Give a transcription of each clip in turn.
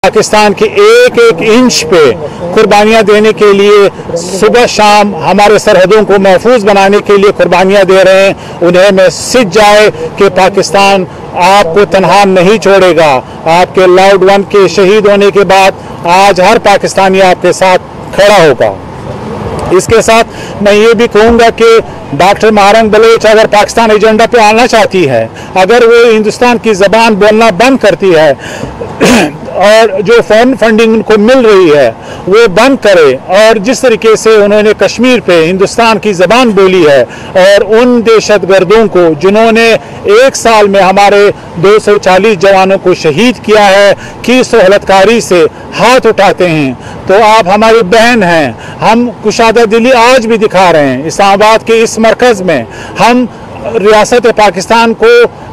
पाकिस्तान के एक एक इंच पे कुर्बानियाँ देने के लिए सुबह शाम हमारे सरहदों को महफूज बनाने के लिए कुर्बानियाँ दे रहे हैं। उन्हें मैसेज जाए कि पाकिस्तान आपको तनहा नहीं छोड़ेगा। आपके लाउड वन के शहीद होने के बाद आज हर पाकिस्तानी आपके साथ खड़ा होगा। इसके साथ मैं ये भी कहूँगा कि डॉक्टर महारंग बलोच अगर पाकिस्तान एजेंडा पे आना चाहती है, अगर वो हिंदुस्तान की ज़बान बोलना बंद करती है और जो फॉरेन फंडिंग उनको मिल रही है वो बंद करे, और जिस तरीके से उन्होंने कश्मीर पे हिंदुस्तान की ज़बान बोली है और उन दहशतगर्दों को जिन्होंने एक साल में हमारे 240 जवानों को शहीद किया है की सहूलतकारी से हाथ उठाते हैं, तो आप हमारी बहन हैं। हम कुशादा दिली आज भी दिखा रहे हैं। इस्लामाबाद के इस मरकज़ में हम रियासत पाकिस्तान को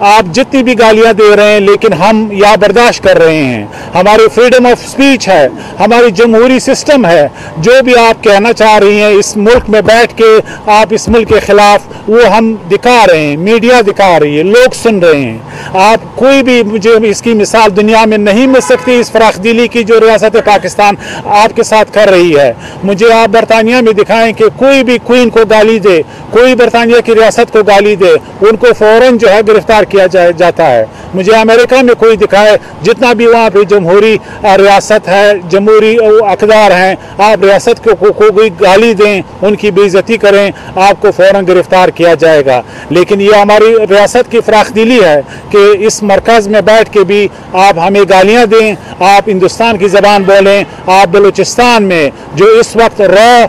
आप जितनी भी गालियां दे रहे हैं, लेकिन हम या बर्दाश्त कर रहे हैं। हमारी फ्रीडम ऑफ स्पीच है, हमारी जमहूरी सिस्टम है। जो भी आप कहना चाह रही हैं इस मुल्क में बैठ के आप इस मुल्क के खिलाफ, वो हम दिखा रहे हैं, मीडिया दिखा रही है, लोग सुन रहे हैं। आप कोई भी मुझे इसकी मिसाल दुनिया में नहीं मिल सकती इस फराखदिली की जो रियासत पाकिस्तान आपके साथ कर रही है। मुझे आप बरतानिया में दिखाएं कि कोई भी क्वीन को गाली दे, कोई बरतानिया की रियासत को गाली दे, उनको फौरन जो है गिरफ्तार किया जाता है। मुझे अमेरिका में कोई दिखाए, जितना भी वहाँ पे जमहूरी रियासत है, जमहूरी अक़दार हैं, आप रियासत को कोई गाली दें, उनकी बेइज्जती करें, आपको फौरन गिरफ्तार किया जाएगा। लेकिन ये हमारी रियासत की फराखदिली है कि इस मरकज़ में बैठ के भी आप हमें गालियाँ दें, आप हिंदुस्तान की ज़बान बोलें। आप बलूचिस्तान में जो इस वक्त रॉ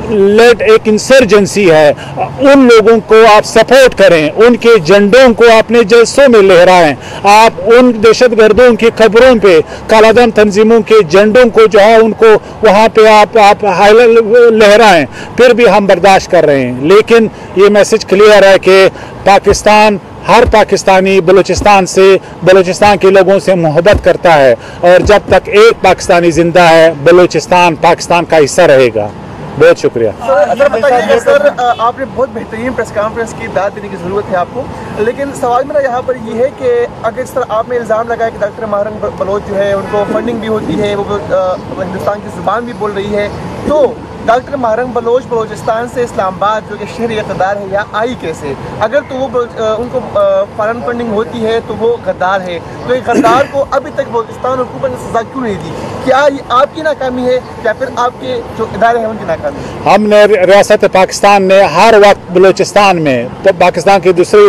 लेट एक इंसर्जेंसी है, उन लोगों को आप सपोर्ट करें, उनके झंडों को अपने जलसों में लहराएं। आप उन दहशतगर्दों की खबरों पे, कालादम तंजीमों के झंडों को जो है उनको वहाँ पे आप लहराएं, फिर भी हम बर्दाश्त कर रहे हैं। लेकिन ये मैसेज क्लियर है कि पाकिस्तान, हर पाकिस्तानी बलूचिस्तान से, बलूचिस्तान के लोगों से मोहब्बत करता है, और जब तक एक पाकिस्तानी जिंदा है बलूचिस्तान पाकिस्तान का हिस्सा रहेगा। बहुत शुक्रिया सर। बताइए सर, आपने बहुत बेहतरीन प्रेस कॉन्फ्रेंस की दाद देने की ज़रूरत है आपको, लेकिन सवाल मेरा यहाँ पर ये है कि अगर इस तरह आपने इल्ज़ाम लगाया कि डॉक्टर महारंग बलोच जो है उनको फंडिंग भी होती है, वो हिंदुस्तान की ज़ुबान भी बोल रही है, तो डॉक्टर महारंग बलोच बलूचिस्तान से इस्लामाबाद जो कि शहरी इक़्तिदार है यहाँ आई कैसे? अगर तो वो उनको फॉरेन फंडिंग होती है तो वो गद्दार है, तो एक गद्दार को अभी तक बलूचिस्तान हुकूमत ने सज़ा क्यों नहीं दी? क्या ये आपकी नाकामी है या फिर आपके जो इदारे हैं उनकी नाकामी है? हमने रियासत पाकिस्तान ने हर वक्त बलूचिस्तान में, तो पाकिस्तान के दूसरे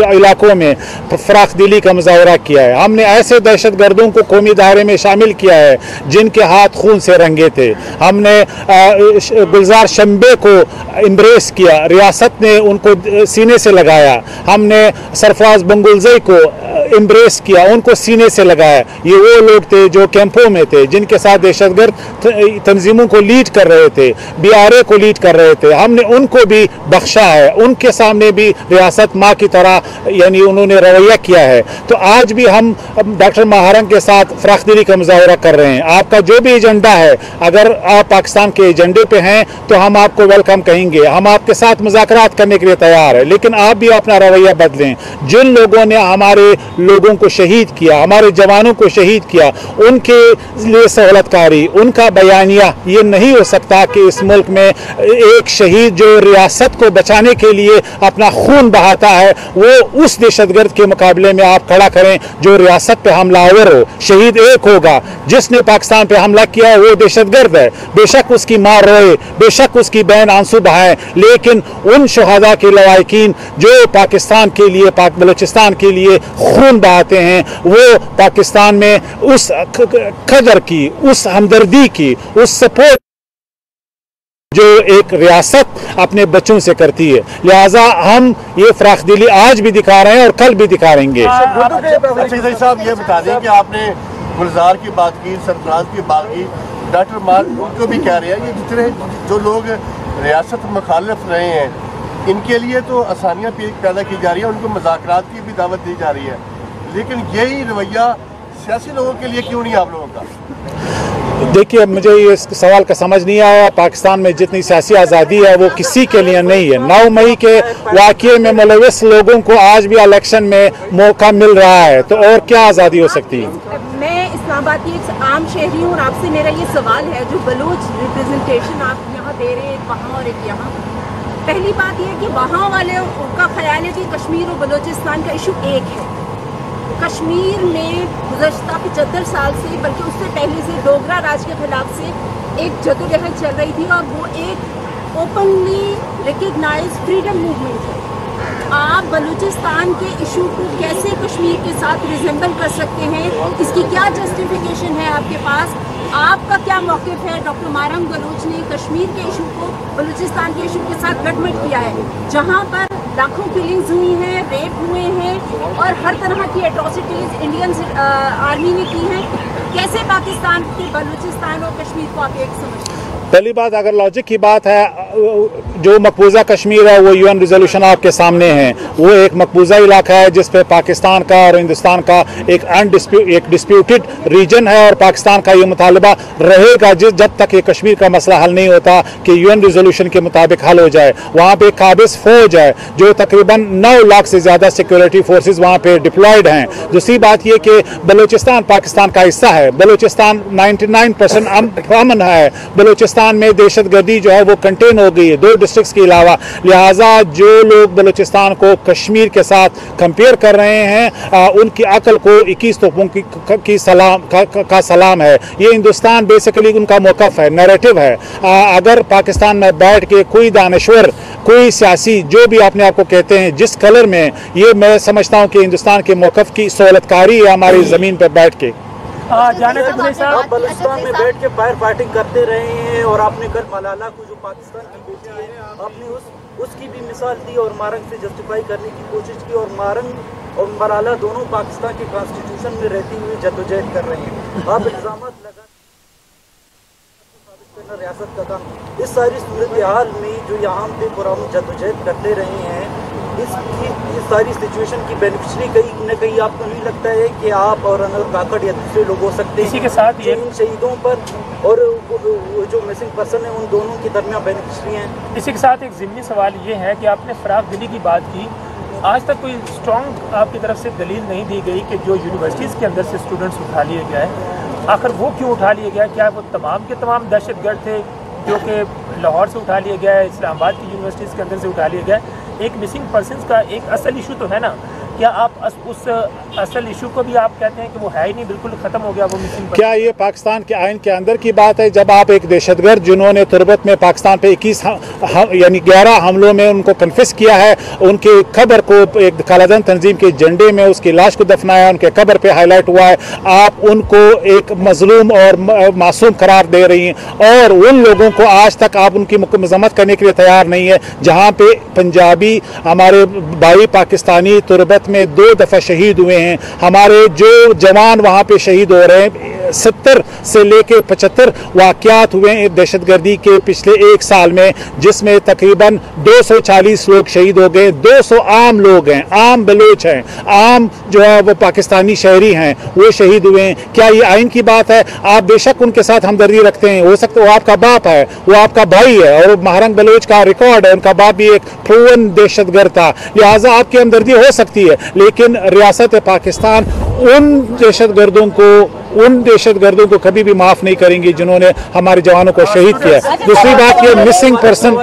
इलाकों में फराखदिली का मुजाहरा किया है। हमने ऐसे दहशतगर्दों को कौमी दायरे में शामिल किया है जिनके हाथ खून से रंगे थे। हमने गुलजार शंबे को एम्ब्रेस किया, रियासत ने उनको सीने से लगाया। हमने सरफराज बंगुलजई को एम्ब्रेस किया, उनको सीने से लगाया। ये वो लोग थे जो कैंपों में थे, जिनके साथ दहशतगर्द तंजीमों को लीड कर रहे थे, BRA को लीड कर रहे थे। हमने उनको भी बख्शा है, उनके सामने भी रियासत माँ की तरह यानी उन्होंने रवैया किया है। तो आज भी हम डॉक्टर महारंग के साथ फराखदिली का मुजाहरा कर रहे हैं। आपका जो भी एजेंडा है, अगर आप पाकिस्तान के एजेंडे पे हैं तो हम आपको वेलकम कहेंगे, हम आपके साथ मुज़ाकरात करने के लिए तैयार है, लेकिन आप भी अपना रवैया बदलें। जिन लोगों ने हमारे लोगों को शहीद किया, हमारे जवानों को शहीद किया, उनके लिए सहूलतकारी, उनका बयानिया ये नहीं हो सकता कि इस मुल्क में एक शहीद जो रियासत को बचाने के लिए अपना खून बहाता है, वो उस दहशतगर्द के मुकाबले में आप खड़ा करें जो रियासत पे हमलावर हो। शहीद एक होगा, जिसने पाकिस्तान पे हमला किया है वो दहशतगर्द है। बेशक उसकी माँ रोए, बेशक उसकी बहन आंसू बहाए, लेकिन उन शहादा के लवाकिन जो पाकिस्तान के लिए, बलूचिस्तान के लिए खून बहाते हैं, वो पाकिस्तान में उस कदर की, उस हमदर्दी की, उस सपोर्ट जो एक रियासत अपने बच्चों से करती है। लिहाजा हम ये फराखदिली आज भी दिखा रहे हैं और कल भी दिखाएंगे। साहब ये बता दें कि आपने गुलजार की बात की, सरफराज की बात की, डॉक्टर महारंग उनको भी कह रहे हैं कि जितने जो लोग रियासत मुखालिफ रहे हैं, इनके लिए तो आसानियाँ पैदा की जा रही है, उनको मुज़ाकरात की भी दावत दी जा रही है, लेकिन यही रवैया सियासी लोगों के लिए क्यों नहीं आप लोगों का? देखिए, मुझे ये सवाल का समझ नहीं आया। पाकिस्तान में जितनी सियासी आज़ादी है वो किसी के लिए नहीं है। 9 मई के वाक़ये में मुलविस लोगों को आज भी इलेक्शन में मौका मिल रहा है, तो और क्या आज़ादी हो सकती है? मैं यहाँ बात ये आम शहरी हूँ और आपसे मेरा ये सवाल है, जो बलोच रिप्रेजेंटेशन आप यहाँ दे रहे हैं, एक वहाँ और एक यहाँ, पहली बात यह है कि वहाँ वाले का ख्याल है कि कश्मीर और बलूचिस्तान का इशू एक है। कश्मीर में गुज़श्ता 75 साल से, बल्कि उससे पहले से डोगरा राज के खिलाफ से एक जदोजहद चल रही थी और वो एक ओपनली रिकग्नाइज फ्रीडम मूवमेंट है। आप बलूचिस्तान के इशू को कैसे कश्मीर के साथ रिजेंबल कर सकते हैं, इसकी क्या जस्टिफिकेशन है आपके पास? आपका क्या मौक़िफ़ है? डॉक्टर मारंग बलोच ने कश्मीर के इशू को बलूचिस्तान के इशू के साथ गठबंध किया है, जहां पर लाखों किलिंग्स हुई हैं, रेप हुए हैं और हर तरह की एट्रोसिटीज़ इंडियन आर्मी ने की हैं। कैसे पाकिस्तान के बलूचिस्तान और कश्मीर को आप एक समझते हैं? पहली बात, अगर लॉजिक की बात है, जो मकबूजा कश्मीर है वो यूएन रिजोल्यूशन आपके सामने है, वो एक मकबूजा इलाका है जिस पे पाकिस्तान का और हिंदुस्तान का एक डिस्प्यूटेड रीजन है और पाकिस्तान का ये मुतालबा रहेगा जब तक ये कश्मीर का मसला हल नहीं होता कि यूएन रिजोल्यूशन के मुताबिक हल हो जाए। वहाँ पे काबिज फौज है जो तकरीबन 9 लाख से ज़्यादा सिक्योरिटी फोर्सेज वहाँ पे डिप्लॉयड हैं। दूसरी बात ये कि बलूचिस्तान पाकिस्तान का हिस्सा है, बलूचिस्तान 99% अमन है, बलूचिस्तान में दहशतगर्दी जो है वो कंटेन हो गई है 2 डिस्ट्रिक्ट्स के अलावा। लिहाजा जो लोग बलूचिस्तान को कश्मीर के साथ कंपेयर कर रहे हैं उनकी अकल को 21 तोपों की सलाम है। ये हिंदुस्तान बेसिकली उनका मौक़िफ़ है, नैरेटिव है। अगर पाकिस्तान में बैठ के कोई दानश्वर, कोई सियासी, जो भी अपने आप को कहते हैं, जिस कलर में, ये मैं समझता हूँ कि हिंदुस्तान के मौक़िफ़ की सहूलतकारी है हमारी ज़मीन पर बैठ के। जाने तक नहीं साहब, आप बलूचिस्तान में बैठ के फायर फाइटिंग करते रहे हैं और आपने कल मलाला को, जो पाकिस्तान की बेटी है, आपने उसकी भी मिसाल दी और मारंग से जस्टिफाई करने की कोशिश की, और मारंग और मलाला दोनों पाकिस्तान के कॉन्स्टिट्यूशन में रहती हुई जद्दोजहद कर रहे हैं। आप इल्ज़ाम लगा रियासत का काम, इस सारी सूरत हाल में जो यहाँ पे पुरानी जद्दोजहद करते रहे हैं, इस सारी सिचुएशन की बेनिफिशरी कहीं न कहीं आपको नहीं लगता है कि आप और अनवर काकड़ या दूसरे लोग हो सकते हैं इसी के साथ ये इन शहीदों पर और जो मिसिंग पर्सन है उन दोनों के दरमियान बेनिफिशरी हैं? इसी के साथ एक ज़िमनी सवाल ये है कि आपने फ़राग दिली की बात की, आज तक कोई स्ट्रॉन्ग आपकी तरफ से दलील नहीं दी गई कि जो यूनिवर्सिटीज़ के अंदर से स्टूडेंट्स उठा लिए गए, आखिर वो क्यों उठा लिए गया? क्या वो तमाम के तमाम दहशतगर्द थे जो कि लाहौर से उठा लिया गया, इस्लामाबाद की यूनिवर्सिटीज़ के अंदर से उठा लिया गया? एक मिसिंग पर्सनस का एक असल इशू तो है ना, क्या आप उस असल इशू को भी आप कहते हैं कि वो है ही नहीं, बिल्कुल ख़त्म हो गया वो मिसिंग पर्सन? क्या ये पाकिस्तान के आइन के अंदर की बात है? जब आप एक दहशतगर्द जिन्होंने तुरबत में पाकिस्तान पे 21 यानी 11 हमलों में उनको कन्फिस किया है, उनके कब्र को एक कालाधन तंजीम के झंडे में उसकी लाश को दफनाया, उनके कब्र पे हाईलाइट हुआ है, आप उनको एक मजलूम और मासूम करार दे रही हैं और उन लोगों को आज तक आप उनकी मजम्मत करने के लिए तैयार नहीं है। जहाँ पे पंजाबी हमारे भाई पाकिस्तानी तुरबत में 2 दफ़ा शहीद हुए हैं, हमारे जो जवान वहाँ पे शहीद हो रहे हैं, 70 से लेके 75 वाक़यात हुए हैं दहशतगर्दी के पिछले 1 साल में, जिसमें तकरीबन 240 लोग शहीद हो गए। 200 आम लोग हैं, आम बलोच हैं, आम जो है वो पाकिस्तानी शहरी हैं, वो शहीद हुए हैं। क्या ये आइन की बात है? आप बेशक उनके साथ हमदर्दी रखते हैं, हो सकता है वो आपका बाप है, वो आपका भाई है और मारंग बलोच का रिकॉर्ड है, उनका बाप भी एक प्रूवन दहशतगर्द था, लिहाजा आपकी हमदर्दी हो सकती है, लेकिन रियासत पाकिस्तान उन दहशतगर्दों को कभी भी माफ़ नहीं करेंगी जिन्होंने हमारे जवानों को शहीद किया। दूसरी बात ये मिसिंग पर्सन,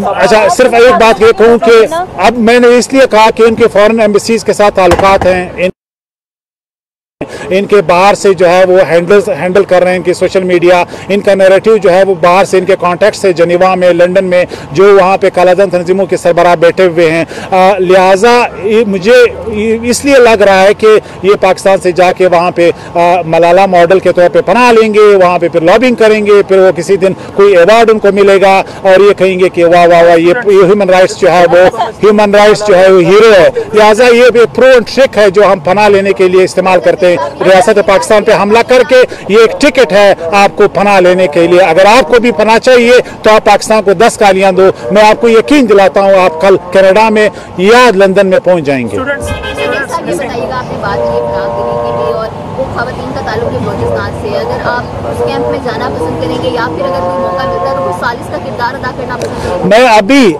अच्छा सिर्फ एक बात ये कहूँ कि अब मैंने इसलिए कहा कि उनके फॉरेन एम्बेसीज के साथ ताल्लुकात हैं, इनके बाहर से जो है वो हैंडल कर रहे हैं कि सोशल मीडिया, इनका नैरेटिव जो है वो बाहर से, इनके कॉन्टैक्ट से जनीवा में, लंदन में जो वहाँ पे कालाधन तंजीमों के सरबराह बैठे हुए हैं। लिहाजा मुझे इसलिए लग रहा है कि ये पाकिस्तान से जाके वहाँ पे मलाला मॉडल के तौर पे पनाह लेंगे, वहाँ पे फिर लॉबिंग करेंगे, फिर वो किसी दिन कोई अवार्ड उनको मिलेगा और ये कहेंगे कि वाह वाह वाह ये ह्यूमन राइट्स जो है वो हीरो है। लिहाजा ये प्रो एंड ट्रिक है जो हम पनाह लेने के लिए इस्तेमाल करते हैं। रियासत पाकिस्तान पे हमला करके ये एक टिकट है आपको पनाह लेने के लिए। अगर आपको भी पनाह चाहिए तो आप पाकिस्तान को 10 गालियां दो, मैं आपको यकीन दिलाता हूँ आप कल कनाडा में या लंदन में पहुंच जाएंगे। बताइएगा, आपने बात की खवातीन का ताल्लुक के बलूचिस्तान से, अगर आप उस कैंप में जाना पसंद करेंगे या फिर अगर कोई मौका मिलता है तो वो सालिस का किरदार अदा करना पसंद करेंगे? मैं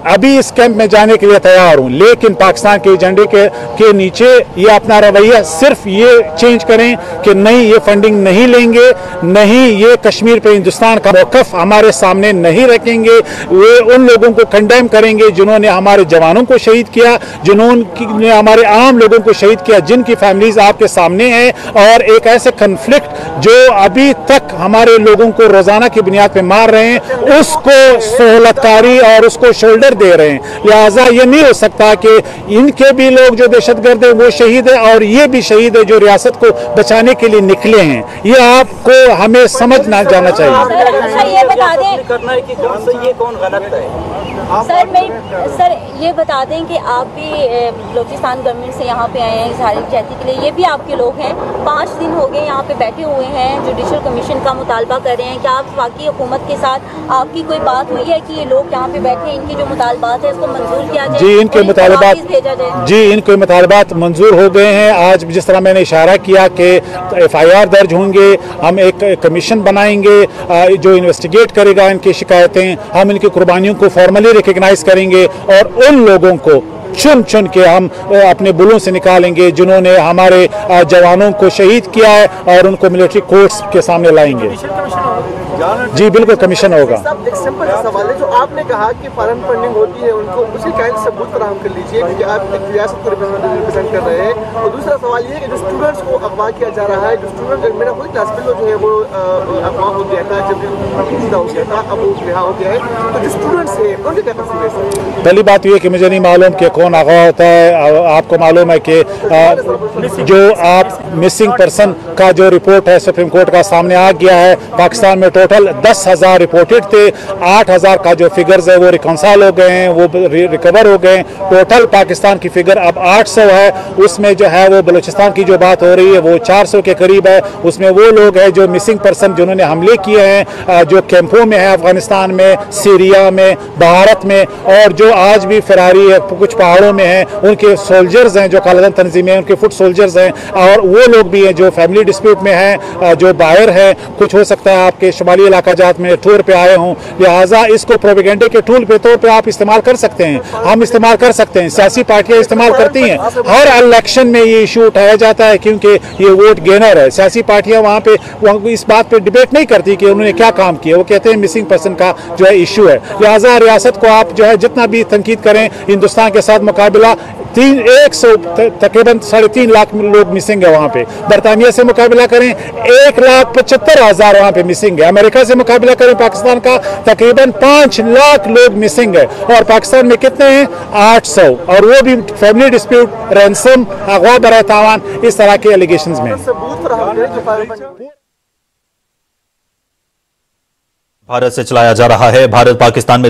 अभी इस कैंप में जाने के लिए तैयार हूं, लेकिन पाकिस्तान के एजेंडे के नीचे ये अपना रवैया सिर्फ ये चेंज करें कि नहीं, ये फंडिंग नहीं लेंगे, नहीं ये कश्मीर पे हिंदुस्तान का मौक़िफ़ हमारे सामने नहीं रखेंगे। वे उन लोगों को कंडेम करेंगे जिन्होंने हमारे जवानों को शहीद किया, जिन्होंने हमारे आम लोगों को शहीद किया, जिनकी फैमिलीज आपके सामने हैं, और एक ऐसे कन्फ्लिक्ट जो अभी तक हमारे लोगों को रोजाना की बुनियाद पे मार रहे हैं, उसको सहूलतकारी और उसको शोल्डर दे रहे हैं। लिहाजा ये नहीं हो सकता कि इनके भी लोग जो दहशतगर्द है वो शहीद है और ये भी शहीद है जो रियासत को बचाने के लिए निकले हैं। ये आपको हमें समझना जाना चाहिए। ये बता दें करना है कि कौन सही है कौन गलत है। सर ये बता दें कि आप भी बलूचिस्तान गवर्नमेंट से यहाँ पे आए हैं इज़हार यकजहती के लिए, ये भी आपके लोग हैं, 5 दिन हो गए यहाँ पे बैठे हुए हैं, जुडिशल कमीशन का मुतालबा कर रहे हैं। क्या आप वाकई हुकूमत के साथ आपकी कोई बात हुई है कि ये लोग यहाँ पे बैठे हैं, इनके जो मुतालबात है इसको मंजूर किया जाए? जी, इनके मुतालबात मंजूर हो गए हैं। आज जिस तरह मैंने इशारा किया कि FIR दर्ज होंगे, हम एक कमीशन बनाएंगे जो इन्वेस्टिगेट करेगा इनकी शिकायतें, हम इनकी कुर्बानियों को फॉर्मली रिकग्नाइज करेंगे और उन लोगों को चुन चुन के हम अपने बुलों से निकालेंगे जिन्होंने हमारे जवानों को शहीद किया है और उनको मिलिट्री कोर्ट्स के सामने लाएंगे। जी बिल्कुल, कमीशन होगा। एक सिंपल सवाल है, जो आपने कहा कि फॉरेन फंडिंग होती है उनको, उसी का एक सबूत फराहम कर लीजिए क्योंकि आप एक रियासत को रिप्रेजेंट कर रहे हैं। और दूसरा सवाल ये है कि जो स्टूडेंट्स को अगवा किया जा रहा है, जो स्टूडेंट मेरा खुद क्लास में जो है वो अगवा हो गया था, जब हो गया था, अब वो रिहा हो गया है, तो जो स्टूडेंट्स हैं उनके क्या तस्वीर है? पहली बात ये कि मुझे नहीं मालूम कि कौन अगवा होता है। आपको मालूम है कि जो आप मिसिंग पर्सन का जो रिपोर्ट है सुप्रीम कोर्ट का सामने आ गया है, पाकिस्तान में टोटल 10,000 रिपोर्टेड थे, 8,000 का जो फिगर्स है वो रिकॉन्साइल हो गए हैं, वो रिकवर हो गए। टोटल पाकिस्तान की फिगर अब 800 है। उसमें जो है वो बलूचिस्तान की जो बात हो रही है वो 400 के करीब है। उसमें वो लोग हैं जो मिसिंग पर्सन जिन्होंने हमले किए हैं, जो कैंपों में है अफगानिस्तान में, सीरिया में, भारत में, और जो आज भी फरारी है कुछ पहाड़ों में है, उनके सोल्जर्स हैं जो कालादन तंजीमें, उनके फुट सोल्जर्स हैं, और वो लोग भी हैं जो फैमिली डिस्प्यूट में हैं, जो बाहर है। कुछ हो सकता है आपके शुमाली इलाका जात में टूर पे आए हों, लिहाजा इसको प्रोपेगेंडे के टूल पे तौर पे आप इस्तेमाल कर सकते हैं, हम इस्तेमाल कर सकते हैं, सियासी पार्टियां इस्तेमाल करती हैं। हर इलेक्शन में ये इशू उठाया जाता है क्योंकि ये वोट गेनर है। सियासी पार्टियां वहाँ पे इस बात पे डिबेट नहीं करती कि उन्होंने क्या काम किया, वो कहते हैं मिसिंग पर्सन का जो है इशू है। लिहाजा रियासत को आप जो है जितना भी तनकीद करें, हिंदुस्तान के साथ मुकाबला तकरीबन 3.5 लाख लोग मिसिंग है वहाँ पे। बरतानिया से मुकाबला करें 1,75,000 वहाँ पे मिसिंग है। अमेरिका से मुकाबला करें पाकिस्तान का तकरीबन 5 लाख लोग मिसिंग है। और पाकिस्तान में कितने हैं? 800, और वो भी फैमिली डिस्प्यूट, रैंसम, अगवा बराए तावान, इस तरह के एलिगेशंस में। भारत से चलाया जा रहा है। भारत पाकिस्तान में